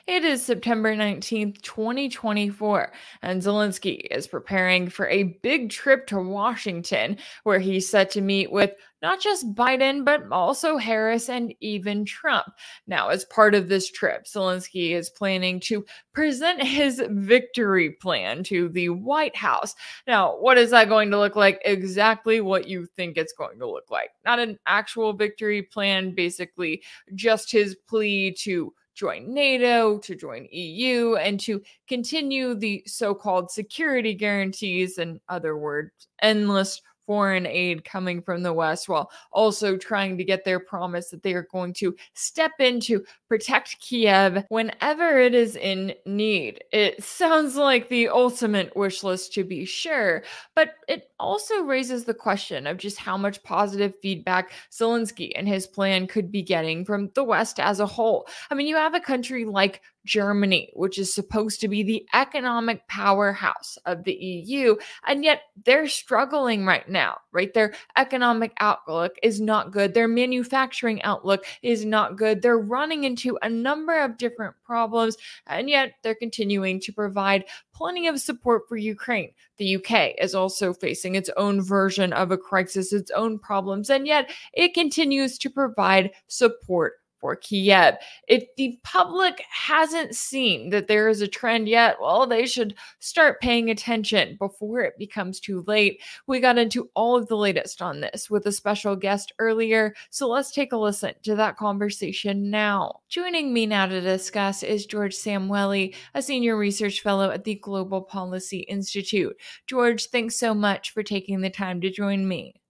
It is September 19th, 2024, and Zelensky is preparing for a big trip to Washington, where he's set to meet with not just Biden, but also Harris and even Trump. Now, as part of this trip, Zelensky is planning to present his victory plan to the White House. Now, what is that going to look like? Exactly what you think it's going to look like. Not an actual victory plan, basically, just his plea to join NATO, to join EU, and to continue the so-called security guarantees, in other words, endless foreign aid coming from the West, while also trying to get their promise that they are going to step in to protect Kiev whenever it is in need. It sounds like the ultimate wish list, to be sure, but it also raises the question of just how much positive feedback Zelensky and his plan could be getting from the West as a whole. I mean, you have a country like Germany, which is supposed to be the economic powerhouse of the EU, and yet they're struggling right now, right? Their economic outlook is not good. Their manufacturing outlook is not good. They're running into a number of different problems, and yet they're continuing to provide plenty of support for Ukraine. The UK is also facing its own version of a crisis, its own problems, and yet it continues to provide support for Kiev. If the public hasn't seen that there is a trend yet, well, they should start paying attention before it becomes too late. We got into all of the latest on this with a special guest earlier, so let's take a listen to that conversation now. Joining me now to discuss is George Szamuely, a senior research fellow at the Global Policy Institute. George, thanks so much for taking the time to join me.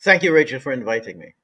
Thank you, Rachel, for inviting me.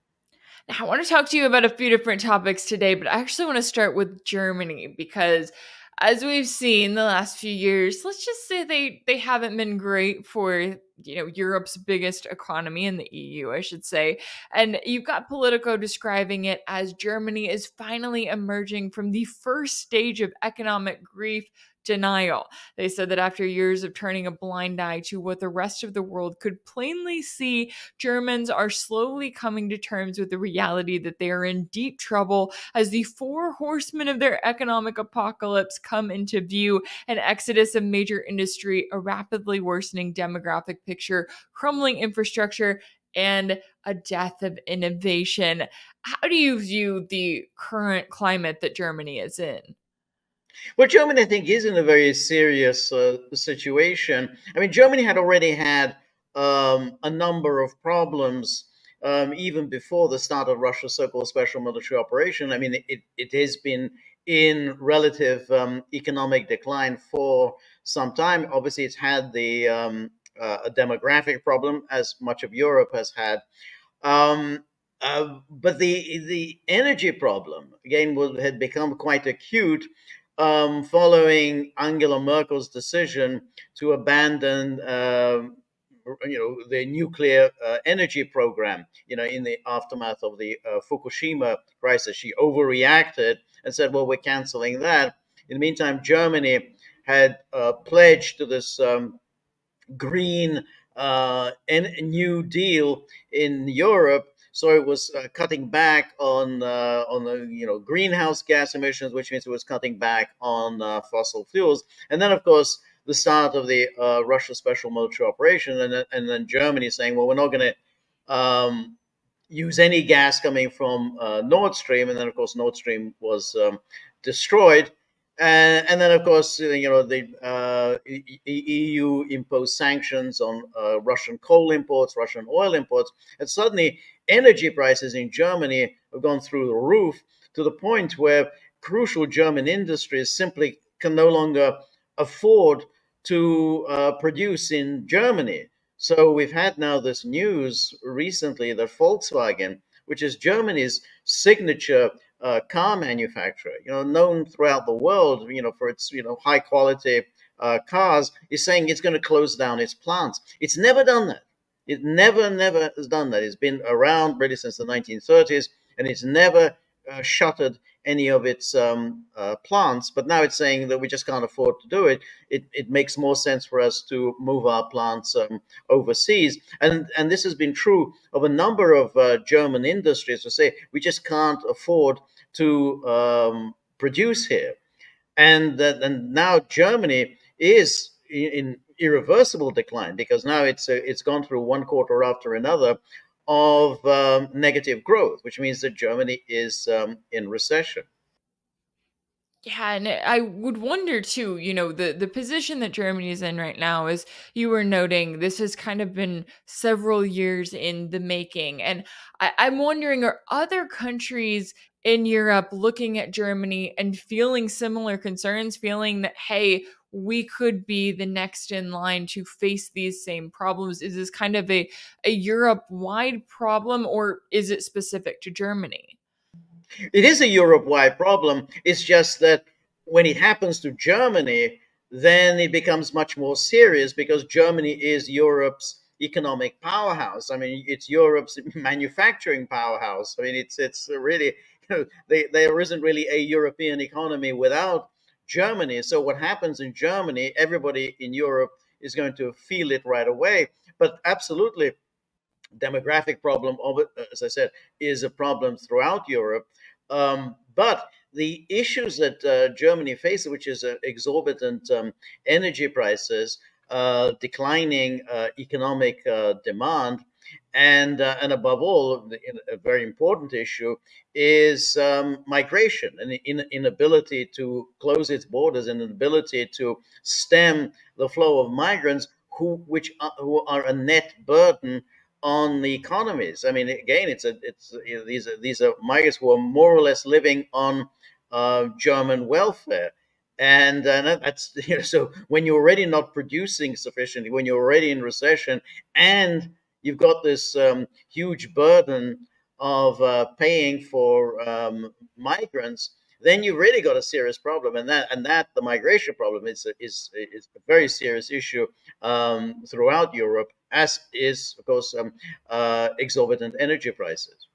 Now, I want to talk to you about a few different topics today, but I actually want to start with Germany because, as we've seen the last few years, let's just say they haven't been great for Europe's biggest economy, in the EU, I should say. And you've got Politico describing it as Germany is finally emerging from the first stage of economic grief, denial. They said that after years of turning a blind eye to what the rest of the world could plainly see, Germans are slowly coming to terms with the reality that they are in deep trouble as the four horsemen of their economic apocalypse come into view: an exodus of major industry, a rapidly worsening demographic picture, crumbling infrastructure, and a death of innovation. How do you view the current climate that Germany is in? Well, Germany, I think, is in a very serious situation. I mean, Germany had already had a number of problems even before the start of Russia's so-called special military operation. I mean, it has been in relative economic decline for some time. Obviously, it's had the a demographic problem, as much of Europe has had. Um, but the energy problem, again, had become quite acute following Angela Merkel's decision to abandon, the nuclear energy program. In the aftermath of the Fukushima crisis, she overreacted and said, "Well, we're canceling that." In the meantime, Germany had pledged to this green New Deal in Europe. So it was cutting back on the greenhouse gas emissions, which means it was cutting back on fossil fuels. And then, of course, the start of the Russia special military operation, and then Germany saying, "Well, we're not going to use any gas coming from Nord Stream." And then, of course, Nord Stream was destroyed. And then, of course, the EU imposed sanctions on Russian coal imports, Russian oil imports, and suddenly energy prices in Germany have gone through the roof, to the point where crucial German industries simply can no longer afford to produce in Germany. So we've had now this news recently that Volkswagen, which is Germany's signature car manufacturer, known throughout the world, for its, high quality cars, is saying it's going to close down its plants. It's never done that. It never has done that. It's been around really since the 1930s, and it's never shuttered any of its plants. But now it's saying that we just can't afford to do it. It makes more sense for us to move our plants overseas. And this has been true of a number of German industries, to say we just can't afford to produce here. and now Germany is in irreversible decline, because now it's gone through one quarter after another of negative growth, which means that Germany is in recession. Yeah, and I would wonder too, the position that Germany is in right now is, you were noting, this has kind of been several years in the making. And I'm wondering, are other countries in Europe looking at Germany and feeling similar concerns, feeling that, hey, we could be the next in line to face these same problems? Is this kind of a Europe-wide problem, or is it specific to Germany? It is a Europe-wide problem. It's just that when it happens to Germany, then it becomes much more serious, because Germany is Europe's economic powerhouse. I mean, it's Europe's manufacturing powerhouse. I mean, it's really, there isn't really a European economy without Germany. So what happens in Germany, everybody in Europe is going to feel it right away. But absolutely, demographic problem of it, as I said, is a problem throughout Europe. But the issues that Germany faces, which is exorbitant energy prices, declining economic demand, and above all, a very important issue is migration, and inability to close its borders, and inability to stem the flow of migrants who are a net burden on the economies. I mean, again, these are migrants who are more or less living on German welfare, and that's so when you're already not producing sufficiently, when you're already in recession, and you've got this huge burden of paying for migrants, then you've really got a serious problem, and that the migration problem is a very serious issue throughout Europe, as is, of course, exorbitant energy prices.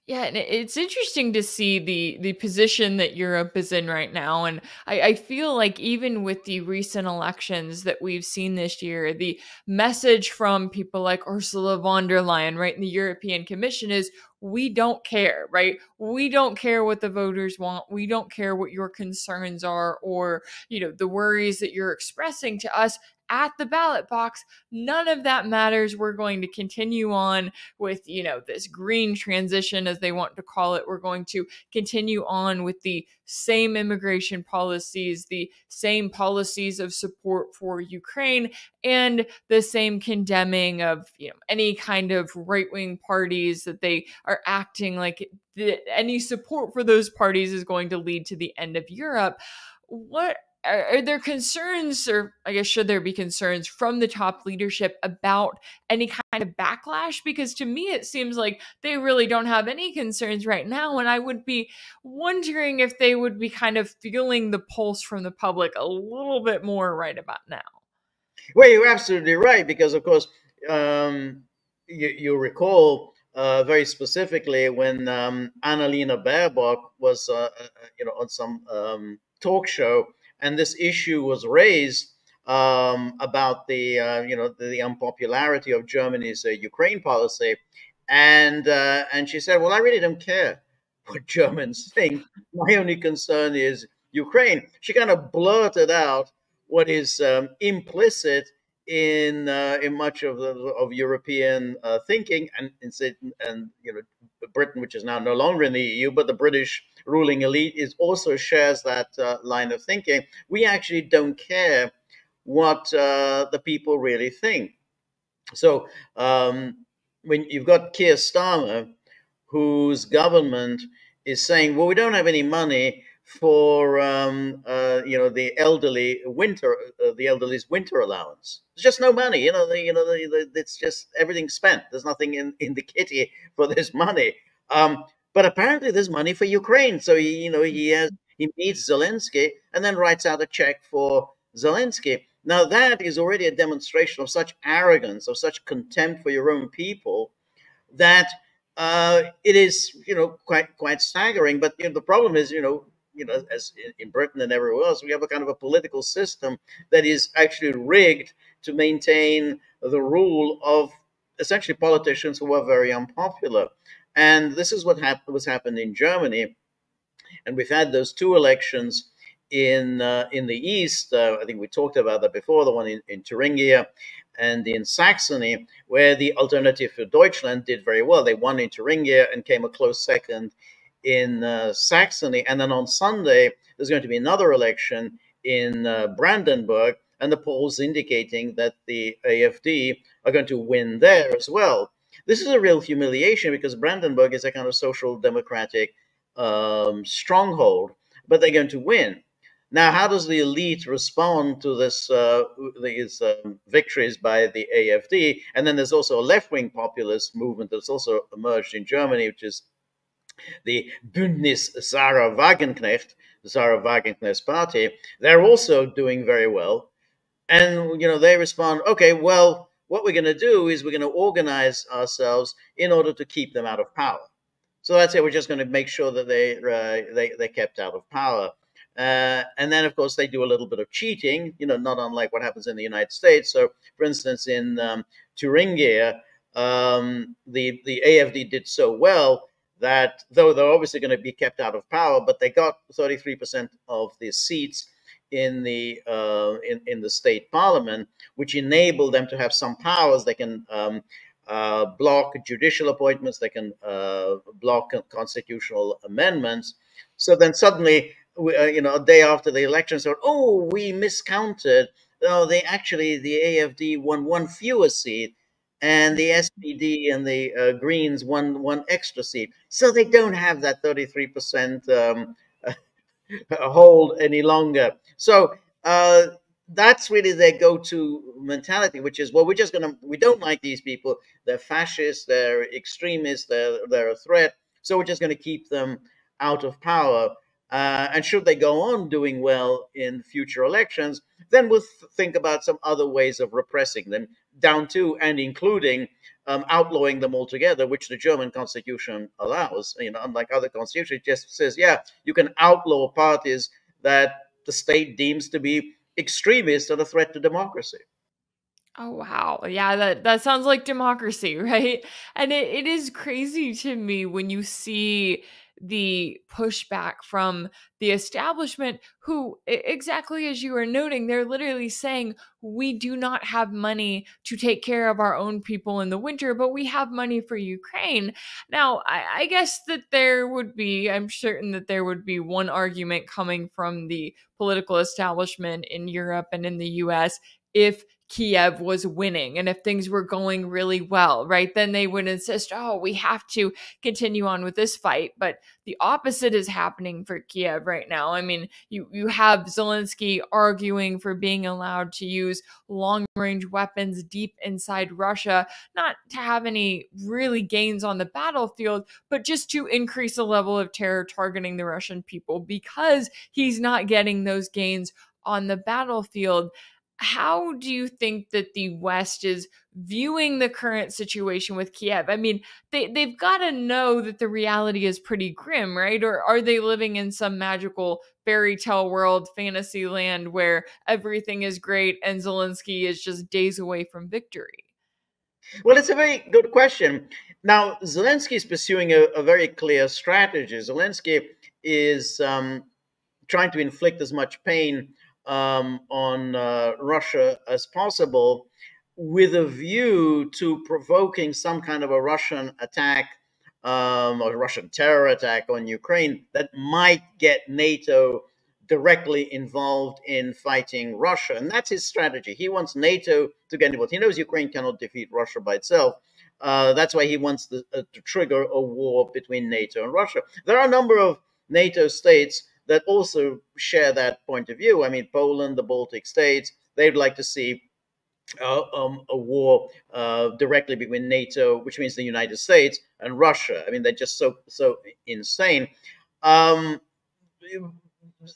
Yeah, and it's interesting to see the position that Europe is in right now. And I feel like, even with the recent elections that we've seen this year, the message from people like Ursula von der Leyen, right, in the European Commission is, we don't care, right? We don't care what the voters want. We don't care what your concerns are, or, the worries that you're expressing to us at the ballot box. None of that matters. We're going to continue on with, this green transition, as they want to call it. We're going to continue on with the same immigration policies, the same policies of support for Ukraine, and the same condemning of, any kind of right-wing parties, that they are acting like any support for those parties is going to lead to the end of Europe. What are there concerns, or I guess, should there be concerns from the top leadership about any kind of backlash? Because to me, it seems like they really don't have any concerns right now. And I would be wondering if they would be kind of feeling the pulse from the public a little bit more right about now. Well, you're absolutely right, because of course, you recall very specifically when Annalena Baerbock was on some talk show, and this issue was raised about the unpopularity of Germany's Ukraine policy, and she said, "Well, I really don't care what Germans think. My only concern is Ukraine." She kind of blurted out what is implicit in much of European thinking, and Britain, which is now no longer in the EU, but the British ruling elite is also shares that line of thinking. We actually don't care what the people really think. So when you've got Keir Starmer, whose government is saying, "Well, we don't have any money for the elderly's winter allowance. There's just no money. It's just everything's spent. There's nothing in the kitty for this money." But apparently, there's money for Ukraine. So he meets Zelensky and then writes out a check for Zelensky. Now that is already a demonstration of such arrogance, of such contempt for your own people, that it is quite staggering. But the problem is as in Britain and everywhere else, we have a kind of a political system that is actually rigged to maintain the rule of essentially politicians who are very unpopular. And this is what was happened in Germany. And we've had those two elections in the east. I think we talked about that before, the one in Thuringia and in Saxony, where the Alternative for Deutschland did very well. They won in Thuringia and came a close second in Saxony. And then on Sunday, there's going to be another election in Brandenburg, and the polls indicating that the AfD are going to win there as well. This is a real humiliation because Brandenburg is a kind of social democratic stronghold, but they're going to win. Now, how does the elite respond to these victories by the AfD? And then there's also a left-wing populist movement that's also emerged in Germany, which is the Bündnis Sarah Wagenknecht, the Sarah Wagenknecht party. They're also doing very well. And, they respond, okay, well, what we're going to do is we're going to organize ourselves in order to keep them out of power. So that's it. We're just going to make sure that they're kept out of power. And then, of course, they do a little bit of cheating, not unlike what happens in the United States. So, for instance, in Thuringia, the AfD did so well that though they're obviously going to be kept out of power, but they got 33% of the seats in the state parliament, which enabled them to have some powers. They can block judicial appointments. They can block constitutional amendments. So then suddenly, a day after the election, said, "Oh, we miscounted. No, the AfD won one fewer seat, and the SPD and the Greens won one extra seat. So they don't have that 33% hold any longer." So that's really their go-to mentality, which is, well, we don't like these people. They're fascists, they're extremists, they're a threat. So we're just going to keep them out of power. And should they go on doing well in future elections, then we'll think about some other ways of repressing them, down to and including outlawing them altogether, which the German constitution allows. Unlike other constitutions, it just says, yeah, you can outlaw parties that the state deems to be extremist and a threat to democracy. Oh wow. Yeah, that sounds like democracy, right? And it is crazy to me when you see the pushback from the establishment who exactly as you were noting, they're literally saying we do not have money to take care of our own people in the winter, but we have money for Ukraine. Now, I guess that I'm certain that there would be one argument coming from the political establishment in Europe and in the US if Kiev was winning and if things were going really well, right? Then they would insist, oh, we have to continue on with this fight. But the opposite is happening for Kiev right now. I mean, you have Zelensky arguing for being allowed to use long-range weapons deep inside Russia, not to have any really gains on the battlefield, but just to increase the level of terror targeting the Russian people because he's not getting those gains on the battlefield. How do you think that the West is viewing the current situation with Kiev? I mean, they've got to know that the reality is pretty grim, right? Or are they living in some magical fairy tale world, fantasy land where everything is great and Zelensky is just days away from victory? Well, it's a very good question. Now, Zelensky is pursuing a very clear strategy. Zelensky is trying to inflict as much pain on Russia as possible, with a view to provoking some kind of a Russian attack or Russian terror attack on Ukraine that might get NATO directly involved in fighting Russia. And that's his strategy. He wants NATO to get involved. He knows Ukraine cannot defeat Russia by itself. That's why he wants to trigger a war between NATO and Russia. There are a number of NATO states that also share that point of view. I mean, Poland, the Baltic states, they'd like to see a war directly between NATO, which means the United States, and Russia. I mean, they're just so insane.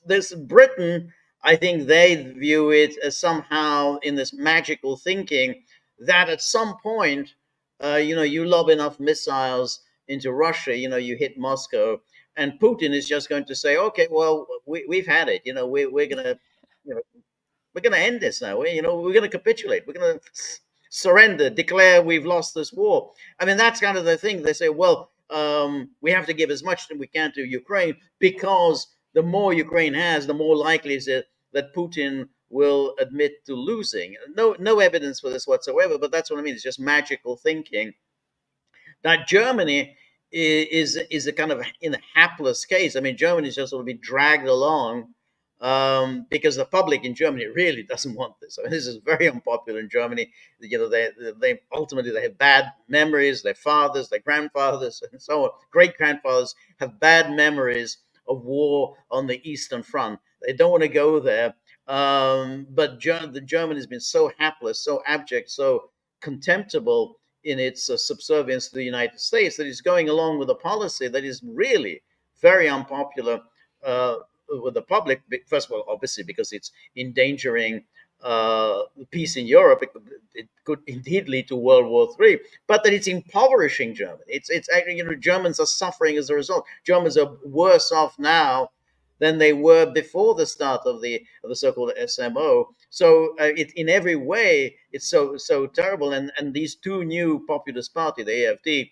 This Britain, I think they view it as somehow in this magical thinking that at some point, you lob enough missiles into Russia, you hit Moscow, and Putin is just going to say, okay, well, we've had it. We're gonna, we're gonna end this now. We're gonna capitulate. We're gonna surrender, declare we've lost this war. I mean, that's kind of the thing. They say, well, we have to give as much as we can to Ukraine because the more Ukraine has, the more likely is it that Putin will admit to losing. No evidence for this whatsoever, but that's what I mean. It's just magical thinking. Now, Germany is a kind of in a hapless case. I mean, Germany is just going to be dragged along because the public in Germany really doesn't want this. I mean, this is very unpopular in Germany. You know, they ultimately they have bad memories. Their fathers, their grandfathers, and so on, great grandfathers have bad memories of war on the Eastern Front. They don't want to go there. But the German has been so hapless, so abject, so contemptible in its subservience to the United States that it's going along with a policy that is really very unpopular uh, with the public. First of all, obviously, because it's endangering peace in Europe. It could indeed lead to World War III, but that it's impoverishing Germany. It's actually, Germans are suffering as a result. Germans are worse off now than they were before the start of the so-called SMO. So in every way, it's so terrible. And these two new populist parties, the AfD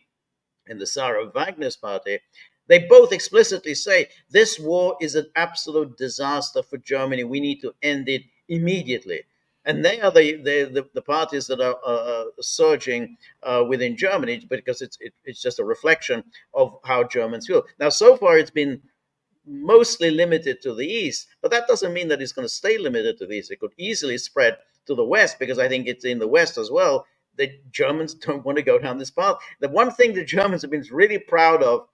and the Sarah Wagner's party, they both explicitly say this war is an absolute disaster for Germany. We need to end it immediately. And they are the parties that are surging within Germany because it's just a reflection of how Germans feel. Now, so far, it's been mostly limited to the east, but that doesn't mean that it's going to stay limited to the east. It could easily spread to the west because I think it's in the west as well. The Germans don't want to go down this path. The one thing the Germans have been really proud of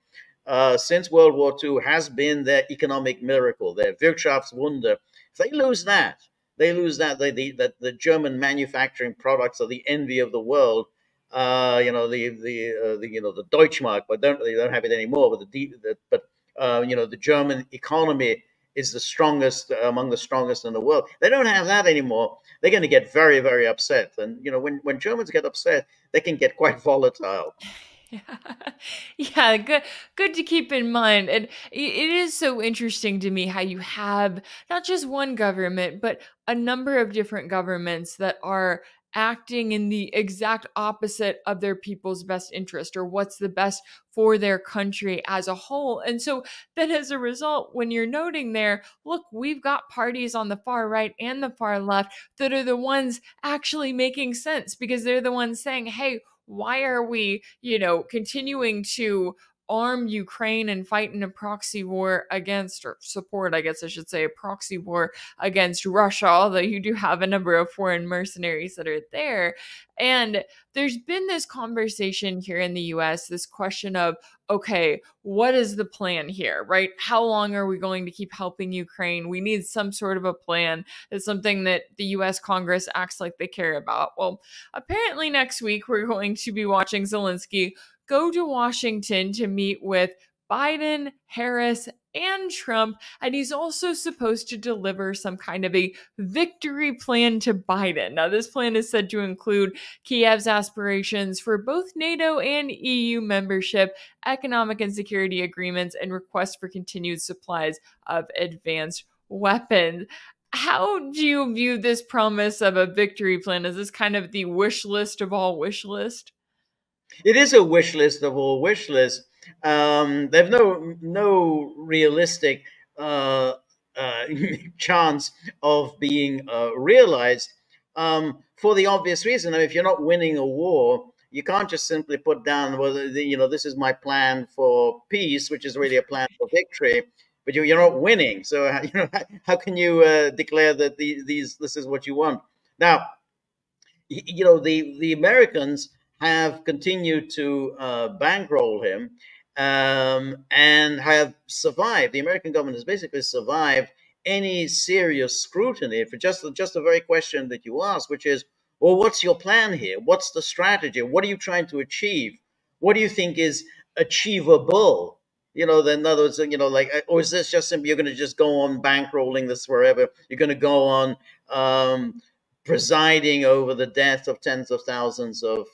since World War II has been their economic miracle, their Wirtschaftswunder. If they lose that, the German manufacturing products are the envy of the world. The Deutschmark, but they don't have it anymore. But the German economy is the strongest among the strongest in the world. They don't have that anymore. They're going to get very, very upset. And when Germans get upset, they can get quite volatile. Yeah. Yeah, good to keep in mind. And it is so interesting to me how you have not just one government, but a number of different governments that are acting in the exact opposite of their people's best interest or what's the best for their country as a whole. And so then as a result, when you're noting there, look, we've got parties on the far right and the far left that are the ones actually making sense because they're the ones saying, hey, why are we, continuing to arm Ukraine and fight in a proxy war against, or support, I guess I should say, a proxy war against Russia, although you do have a number of foreign mercenaries that are there. And there's been this conversation here in the US, this question of, okay, what is the plan here, right? How long are we going to keep helping Ukraine? We need some sort of a plan. It's something that the US Congress acts like they care about. Well, apparently next week we're going to be watching Zelensky go to Washington to meet with Biden, Harris, and Trump, and he's also supposed to deliver some kind of a victory plan to Biden. Now, this plan is said to include Kiev's aspirations for both NATO and EU membership, economic and security agreements, and requests for continued supplies of advanced weapons. How do you view this promise of a victory plan? Is this kind of the wish list of all wish list? It is a wish list of all wish lists. They have no realistic uh, uh, chance of being realized for the obvious reason. I mean, if you're not winning a war, you can't just simply put down, well, this is my plan for peace, which is really a plan for victory. But you're not winning, so how can you declare that this is what you want? Now, the Americans have continued to bankroll him and have survived. The American government has basically survived any serious scrutiny for just the very question that you asked, which is, well, what's your plan here? What's the strategy? What are you trying to achieve? What do you think is achievable? In other words, or is this just simply you're going to just go on bankrolling this forever? You're going to go on presiding over the death of tens of thousands of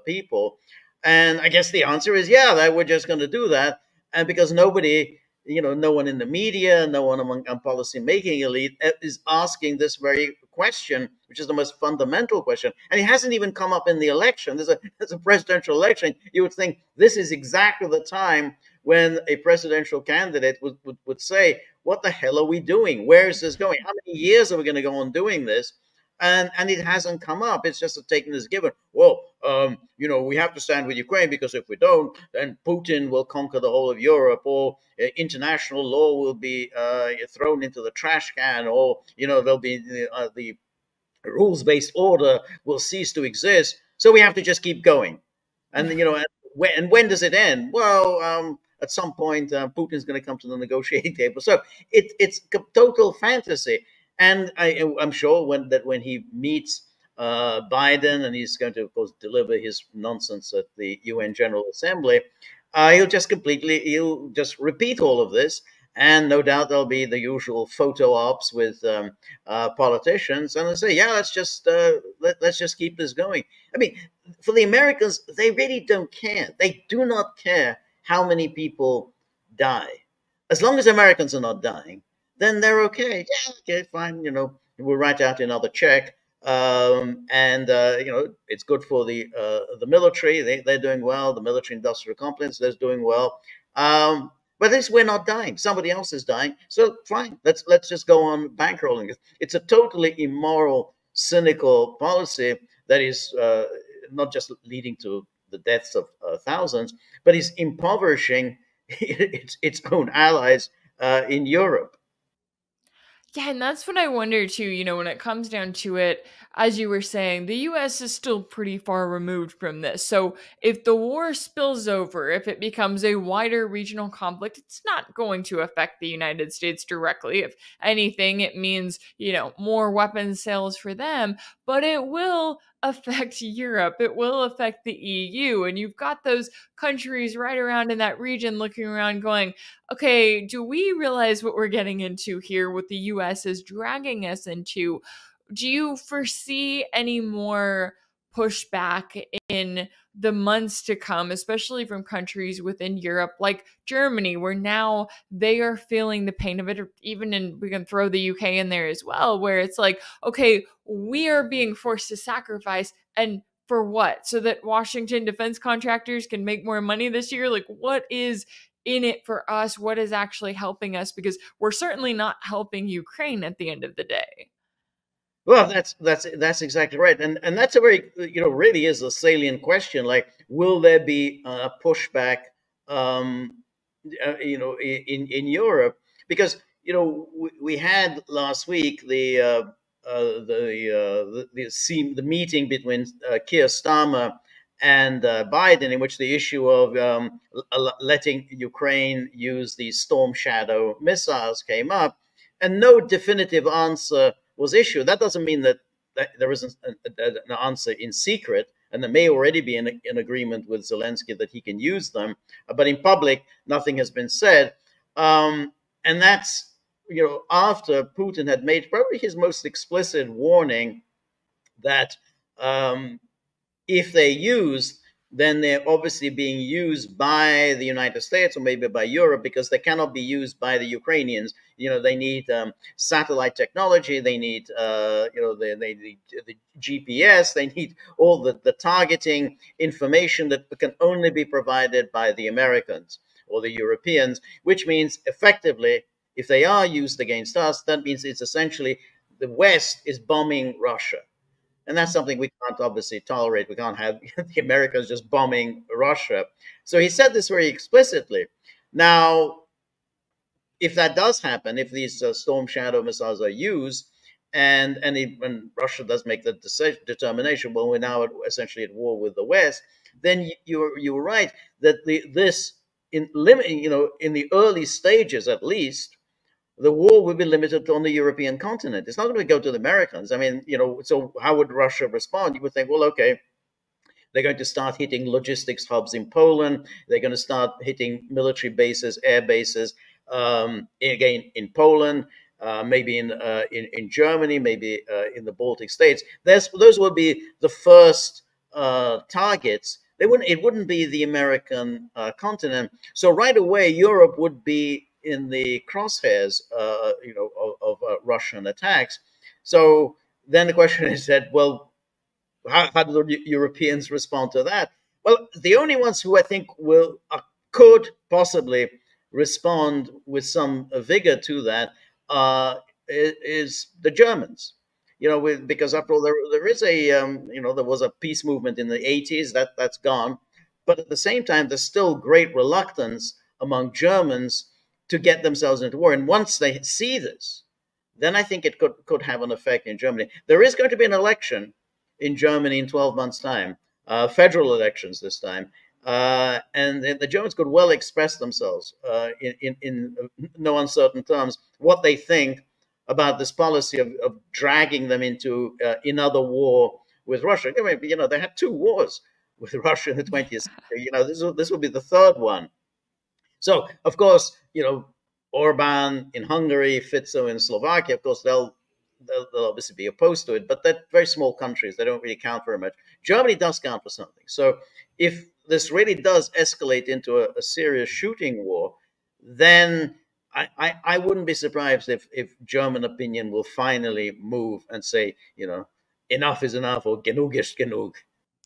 people? And I guess the answer is, yeah, that we're just going to do that. And because nobody, no one in the media, no one among policy making elite is asking this very question, which is the most fundamental question. And it hasn't even come up in the election. There's a presidential election. You would think this is exactly the time when a presidential candidate would say, what the hell are we doing? Where is this going? How many years are we going to go on doing this? And it hasn't come up. It's just taken as given. Well, we have to stand with Ukraine, because if we don't, then Putin will conquer the whole of Europe, or international law will be thrown into the trash can, or there'll be the rules-based order will cease to exist. So we have to just keep going. And when does it end? Well, at some point, Putin's going to come to the negotiating table. So it's total fantasy. And I'm sure when he meets Biden, and he's going to, of course, deliver his nonsense at the UN General Assembly, he'll just repeat all of this. And no doubt there'll be the usual photo ops with politicians, and they say, "Yeah, let's just keep this going." I mean, for the Americans, they really don't care. They do not care how many people die, as long as Americans are not dying. Then they're okay. Yeah, okay, fine. We'll write out another check, and it's good for the military. They're doing well. The military-industrial complex is doing well. But at least we're not dying. Somebody else is dying. So fine, let's just go on bankrolling it. It's a totally immoral, cynical policy that is not just leading to the deaths of thousands, but is impoverishing its own allies in Europe. Yeah, and that's what I wonder too. When it comes down to it, as you were saying, the US is still pretty far removed from this. So if the war spills over, if it becomes a wider regional conflict, it's not going to affect the United States directly. If anything, it means, more weapons sales for them, but it will affect Europe. It will affect the EU. And you've got those countries right around in that region looking around going, okay, do we realize what we're getting into here, what the US is dragging us into? Do you foresee any more pushback in the months to come, especially from countries within Europe like Germany, where now they are feeling the pain of it? We can throw the UK in there as well, where it's like, okay, we are being forced to sacrifice, and for what? So that Washington defense contractors can make more money this year? Like, what is in it for us? What is actually helping us? Because we're certainly not helping Ukraine at the end of the day. Well, that's exactly right, and that's a very really is a salient question. Like, will there be a pushback, in Europe? Because we had last week the meeting between Keir Starmer and Biden, in which the issue of letting Ukraine use these Storm Shadow missiles came up, and no definitive answer was issued. That doesn't mean that there isn't an answer in secret, and there may already be an agreement with Zelensky that he can use them, but in public, nothing has been said. And that's after Putin had made probably his most explicit warning that if they're used, then they're obviously being used by the United States or maybe by Europe, because they cannot be used by the Ukrainians. They need satellite technology. They need, they need the GPS. They need all the targeting information that can only be provided by the Americans or the Europeans, which means effectively, if they are used against us, that means it's essentially the West is bombing Russia. And that's something we can't obviously tolerate. We can't have the Americans just bombing Russia. So he said this very explicitly. Now, if that does happen, if these Storm Shadow missiles are used, when Russia does make the determination, well, we're now essentially at war with the West, then you're right that this in the early stages at least, the war will be limited on the European continent. It's not going to go to the Americans. I mean, so how would Russia respond? You would think, well, okay, they're going to start hitting logistics hubs in Poland. They're going to start hitting military bases, air bases, again in Poland, maybe in Germany, maybe in the Baltic states. Those will be the first targets. It wouldn't be the American continent. So right away, Europe would be in the crosshairs, of Russian attacks. So then the question is that, well, how do the Europeans respond to that? Well, the only ones who I think could possibly respond with some vigor to that is the Germans. Because after all, there is there was a peace movement in the 80s that's gone, but at the same time, there's still great reluctance among Germans to get themselves into war. And once they see this, then I think it could have an effect in Germany. There is going to be an election in Germany in 12 months' time, federal elections this time. And the Germans could well express themselves in no uncertain terms what they think about this policy of dragging them into another war with Russia. I mean, they had 2 wars with Russia in the 20th century. This will be the 3rd one. So, of course, Orban in Hungary, Fico in Slovakia, of course, they'll obviously be opposed to it, but they're very small countries. They don't really count very much. Germany does count for something. So if this really does escalate into a serious shooting war, then I wouldn't be surprised if German opinion will finally move and say, enough is enough, or genug ist genug.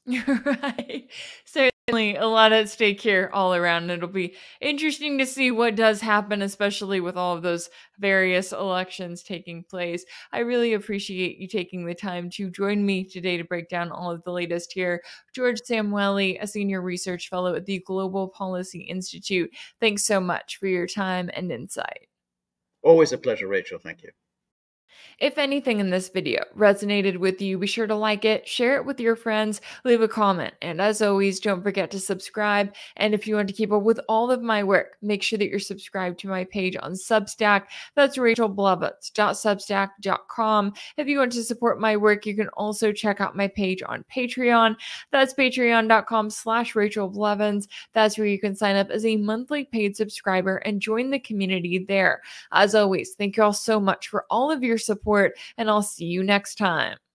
You're right. Certainly a lot at stake here all around. It'll be interesting to see what does happen, especially with all of those various elections taking place. I really appreciate you taking the time to join me today to break down all of the latest here. George Szamuely, a senior research fellow at the Global Policy Institute. Thanks so much for your time and insight. Always a pleasure, Rachel. Thank you. If anything in this video resonated with you, be sure to like it, share it with your friends, leave a comment, and as always, don't forget to subscribe. And if you want to keep up with all of my work, make sure that you're subscribed to my page on Substack. That's rachelblevins.substack.com. If you want to support my work, you can also check out my page on Patreon. That's patreon.com/rachelblevins. That's where you can sign up as a monthly paid subscriber and join the community there. As always, thank you all so much for all of your support, and I'll see you next time.